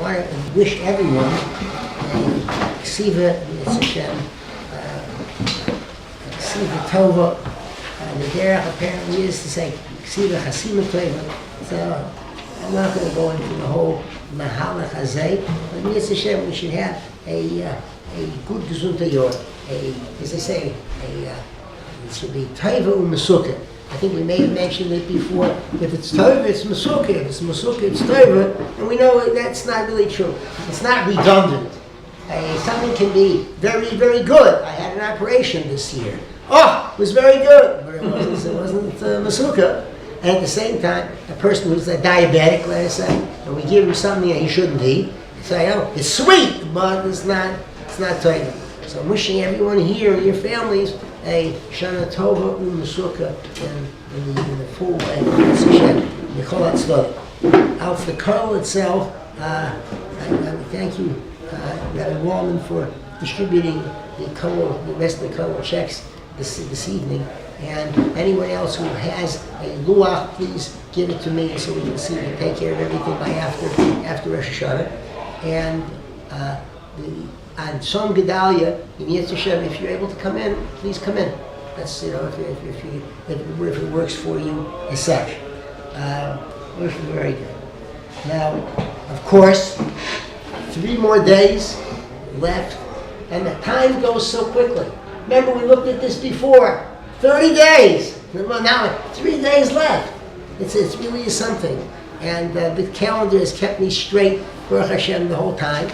want to wish everyone a ksiva Hashem, ksiva tova. The derech apparently is to say ksiva chasima tova. So I'm not going to go into the whole mahalach hazeh, but Yitz Hashem, we should have a good gesundheit yor. As they say, it should be tova u'mesukah. I think we may have mentioned it before. If it's tova, it's mesukah. If it's mesukah, it's tova. And we know that's not really true. It's not redundant. Something can be very, very good. I had an operation this year. Oh, it was very good, but it wasn't mesukah. And at the same time, a person who's a diabetic, let us say, and we give him something that he shouldn't eat, say, oh, it's sweet, but it's not tova. So I'm wishing everyone here and your families a Shana Tova U'Mesukah in the full way. Michol HaTzvarim. Out the Kol itself, I thank you, Rabbi Wallman, for distributing the rest of the Kol checks this evening. And anyone else who has a luach, please give it to me so we can see and take care of everything by after Rosh Hashanah. And on Tzom Gedalia, in Yitz Hashem, if you're able to come in, please come in. That's, if it works for you as such. Which is very good. Now, of course, 3 more days left, and the time goes so quickly. Remember, we looked at this before. 30 days. Now, 3 days left. It's really something. And the calendar has kept me straight, Baruch Hashem, the whole time.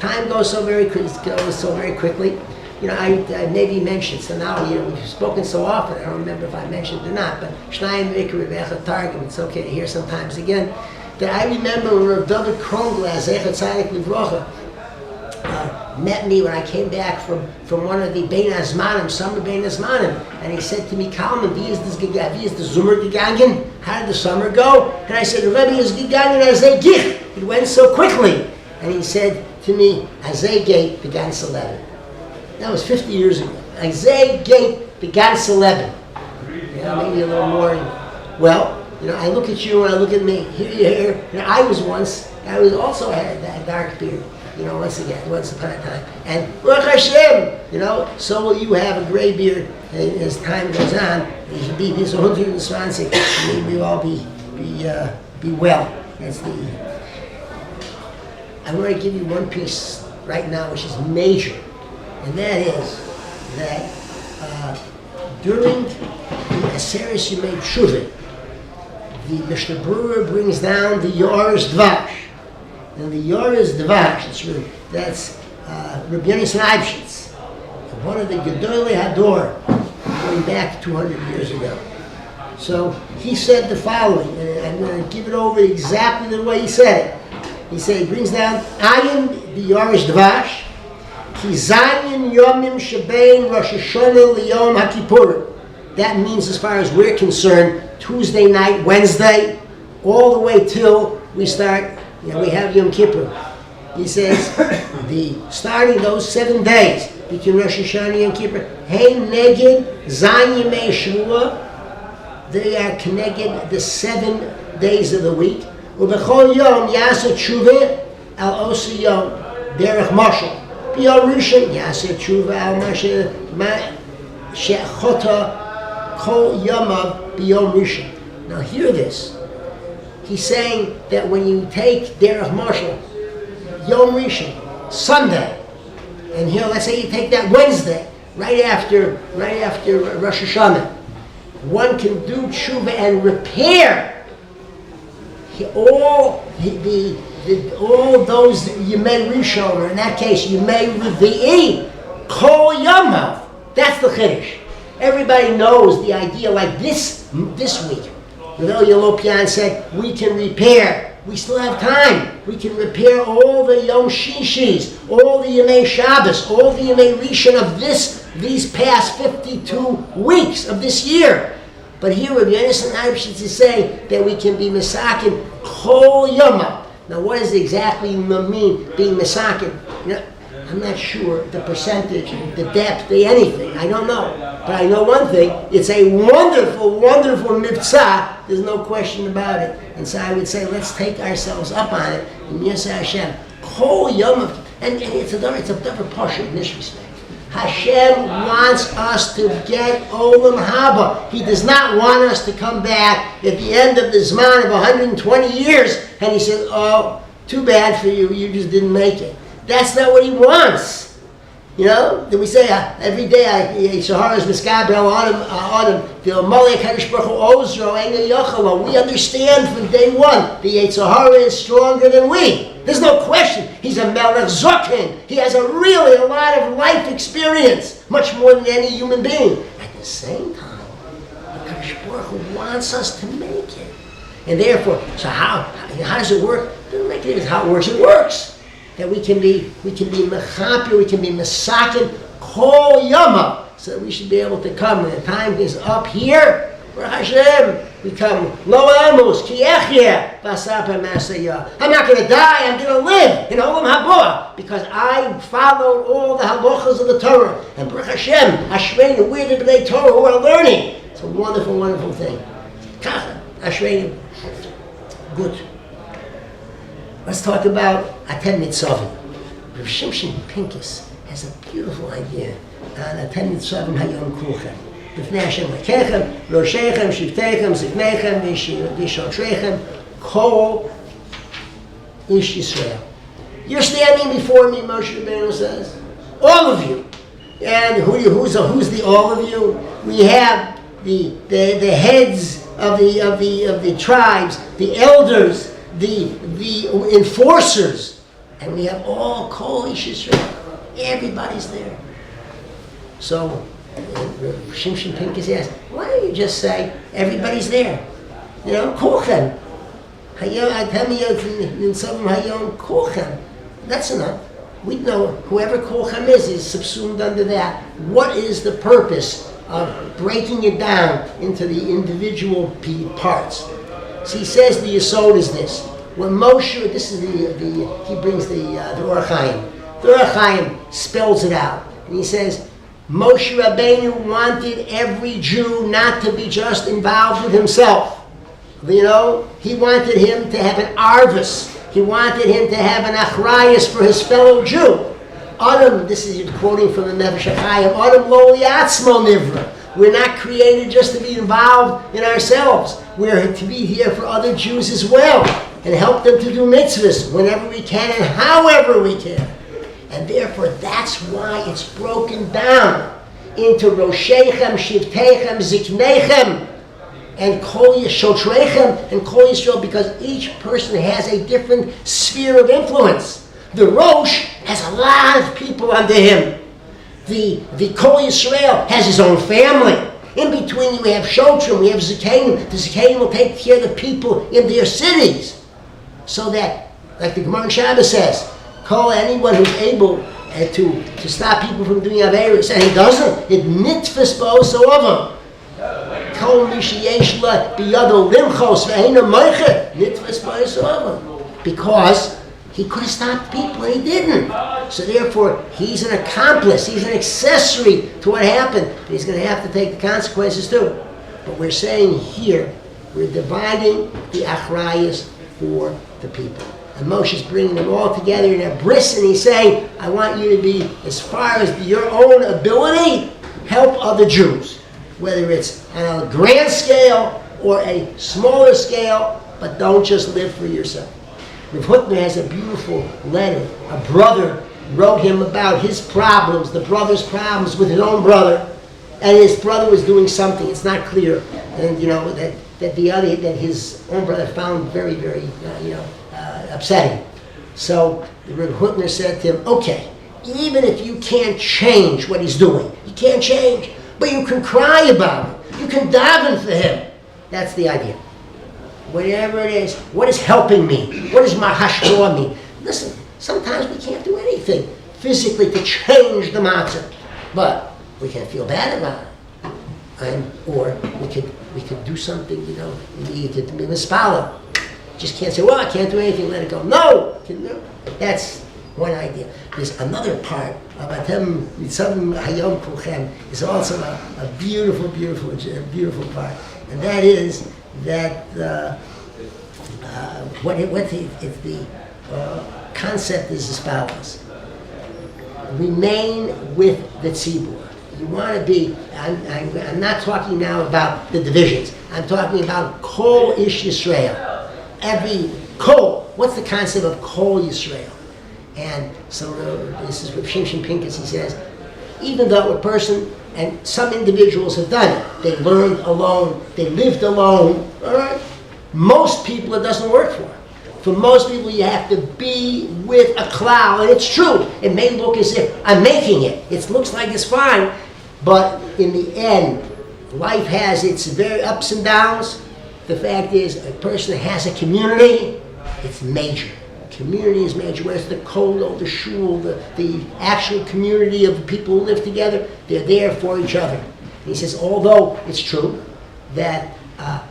Time goes so very quickly. I maybe mentioned, so now we've spoken so often, I don't remember if I mentioned it or not, but Shnayim Vikri Vecha Targum, it's okay to hear sometimes again, that I remember when Rav David Kronglas, Zechat Tzadik Livrocha, met me when I came back from one of the Bein Azmanim, summer Bein Azmanim, and he said to me, Kalman, wie ist the Zummer gegangen? How did the summer go? And I said, Rebbe is gegangen as a gich. It went so quickly. And he said to me, Azay Gate began Saleben. That was 50 years ago. Azay Gate began Saleben. Maybe a little more. Well, I look at you and I look at me. Here. I was also had that dark beard. Once upon a time. And Baruch Hashem, so will you have a gray beard as time goes on. You should be 120, and we all be well. I want to give you one piece right now, which is major, and that is that during the Aseres Yemei Teshuvah, the Mishnah Berurah brings down the Yoresh Dvash. And the Yoresh Dvash, that's Rabbi Yonasan Eibshitz, one of the Gedolei Hador, going back 200 years ago. So he said the following, and I'm going to give it over exactly the way he said it. He said, he brings down, Ayin b'Yoresh Dvash, ki zayin yomim shebein Rosh Hashanah liyom HaKippurim. That means, as far as we're concerned, Tuesday night, Wednesday, all the way till we start, we have Yom Kippur. He says, starting those 7 days between Rosh Hashanah and Yom Kippur, hey neged zayin yemei shvuah, they are connected the 7 days of the week. Ubechol yom yaseh teshuvah al osi yom derech mashal. B'yom rishon yaseh teshuvah al mashal she'chota kol yomav b'yom rishon. Now hear this. He's saying that when you take derech mashal, Yom Rishon, Sunday, and here let's say you take that Wednesday, right after Rosh Hashanah, one can do tshuva and repair all those Yemei Rishon, or in that case Yemei Revi'i, Kol Yamav. That's the Chiddush. Everybody knows the idea, like this week. Rav Yolopian said, we can repair. We still have time. We can repair all the Yom Shishis, all the Yemei Shabbos, all the Yemei Rishon of these past 52 weeks of this year. But here, Rabbi Yonasan Eibshitz is saying that we can be Mesakin Kol Yoma. Now, what does exactly mean, being Mesakin? I'm not sure the percentage, the depth, anything. I don't know. But I know one thing. It's a wonderful, wonderful mitzvah. There's no question about it. And so I would say, let's take ourselves up on it Yes, Hashem. Kol Yom, and it's a different portion in this respect. Hashem wants us to get Olam Haba. He does not want us to come back at the end of the Zman of 120 years and he says, oh, too bad for you, you just didn't make it. That's not what he wants. You know, then we say every day, Shahar's Miskabel Autumn, the Amalek Hadish Baruch Ozro, Enga Yochalo. We understand from day one the Yetzirah is stronger than we. There's no question. He's a Melech Zokin. He has a lot of life experience, much more than any human being. At the same time, the Hadish Baruch Hu wants us to make it. And therefore, so how does it work? It doesn't make it how it works. It works. That we can be mechaper, we can be mesakin, kol yama. So we should be able to come when the time is up here. Baruch Hashem, we come lo amos ki echye basapa masaya. I'm not going to die. I'm going to live in olam haba because I followed all the halachas of the Torah. And Baruch Hashem, Ashreinu, we're the Bnei Torah who are learning. It's a wonderful, wonderful thing. Kacha, Ashreinu, good. Let's talk about Atem Nitzavim. Rav Shimshon Pincus has a beautiful idea on Atem Nitzavim Hayom Kulchem. B'fnei Hashem Lekechem, Roshechem, Shivtechem, Ziknechem, Vishotrechem, Kol Ish Yisrael. You're standing before me, Moshe Rabbeinu says. All of you. And who's the all of you? We have the heads of the tribes, the elders, the enforcers, and we have all Kol Ish Yisrael. Everybody's there. So Shimshon Pincus asked, why don't you just say everybody's there? You know, Kolchem. Kolchem. That's enough. We know whoever Kolchem is subsumed under that. What is the purpose of breaking it down into the individual parts? So he says the Yesod is this. When Moshe, this is he brings the Or Chaim. The Or Chaim spells it out. And he says, Moshe Rabbeinu wanted every Jew not to be just involved with himself. You know, he wanted him to have an arvus. He wanted him to have an achrayus for his fellow Jew. Adam, this is quoting from the Nefesh HaChaim, Adam lo liatzmo nivra. We're not created just to be involved in ourselves. We're to be here for other Jews as well and help them to do mitzvahs whenever we can and however we can. And therefore, that's why it's broken down into Roshechem, Shivtechem, Ziknechem, and Kol Yishotrechem, and Kol Yisrael, because each person has a different sphere of influence. The Rosh has a lot of people under him. The Kol Yisrael has his own family. In between, we have Shotrim, we have Zikanim. The Zikanim will take care of the people in their cities. So that, like the Gemara in Shabbos says, call anyone who's able to stop people from doing Averis, and he doesn't. It nitfas ba'oso of him. Kol mishiyesh la biyado limchos ve'ena moichet nitfas ba'oso of him. Because he could have stopped people and he didn't. So therefore, he's an accomplice. He's an accessory to what happened. And he's going to have to take the consequences too. But we're saying here, we're dividing the achrayas for the people. And Moshe's bringing them all together in a bris, and he's saying, I want you to be, as far as your own ability, help other Jews. Whether it's on a grand scale or a smaller scale, but don't just live for yourself. Rav Hutner has a beautiful letter. A brother wrote him about his problems, the brother's problems with his own brother, and his brother was doing something. It's not clear, and you know that his own brother found very, very, upsetting. So Rav Hutner said to him, "Okay, even if you can't change what he's doing, you can't change, but you can cry about it. You can daven for him. That's the idea." Whatever it is, what is helping me? What is my hashpah me? Listen, sometimes we can't do anything physically to change the matzah, but we can feel bad about it, or we could do something. We could be mispala. Just can't say, "Well, I can't do anything. Let it go." No, that's one idea. There's another part of Atem Nitzavim Hayom Kulchem is also a beautiful, beautiful, beautiful part, and that is that it's concept is as follows. Remain with the tzibur. You want to be, I'm not talking now about the divisions. I'm talking about Kol Ish Yisrael. Every Kol, what's the concept of Kol Yisrael? And so this is Rav Shimshon Pincus, he says, even though a person, and some individuals have done it, they learned alone, they lived alone, all right? Most people it doesn't work for. For most people you have to be with a cloud, and it's true. It may look as if I'm making it. It looks like it's fine, but in the end, life has its very ups and downs. The fact is, a person that has a community, it's major. Community is major, whereas the kollel, the shul, the actual community of people who live together, they're there for each other. And he says, although it's true that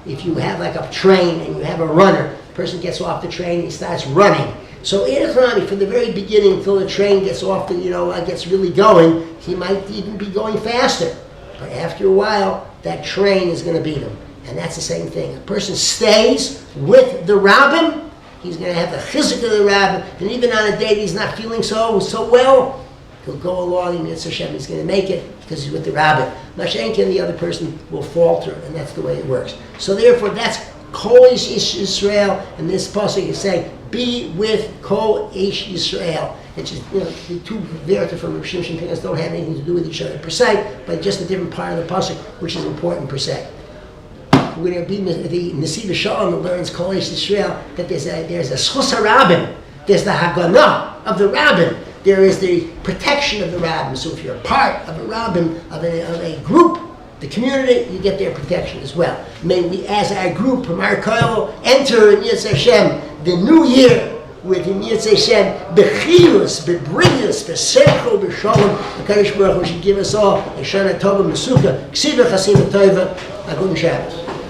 if you have like a train and you have a runner, the person gets off the train and he starts running. So in economy, from the very beginning until the train gets off and gets really going, he might even be going faster. But after a while, that train is going to beat him. And that's the same thing. A person stays with the rabbin, he's going to have the chizuk of the rabbin, and even on a day that he's not feeling so well, he'll go along and Yitzhak Hashem, he's going to make it because he's with the rabbin. Mashenkin, the other person will falter, and that's the way it works. So therefore, that's Kol Ish Yisrael, and this pasuk is saying, be with Kol Ish Yisrael. It's just, the two verta from Rav Shimshon Pincus don't have anything to do with each other per se, but just a different part of the pasuk, which is important per se. We're going to be the Nesiv Shalom that learns Kol Ish Yisrael, that there's a schus rabbin, there's the haganah of the rabbin, there is the protection of the rabbin. So if you're a part of a rabbin, of a group, the community, you get their protection as well. May we, as our group, from our koil, enter in Yitzhak Hashem the new year with in Yitzhak Hashem bechiyus, bebrius, besechel, beshalom. HaKadosh Baruch Hu should give us all a shana tova, mesuka, ksiva chasima tova, a good Shabbos.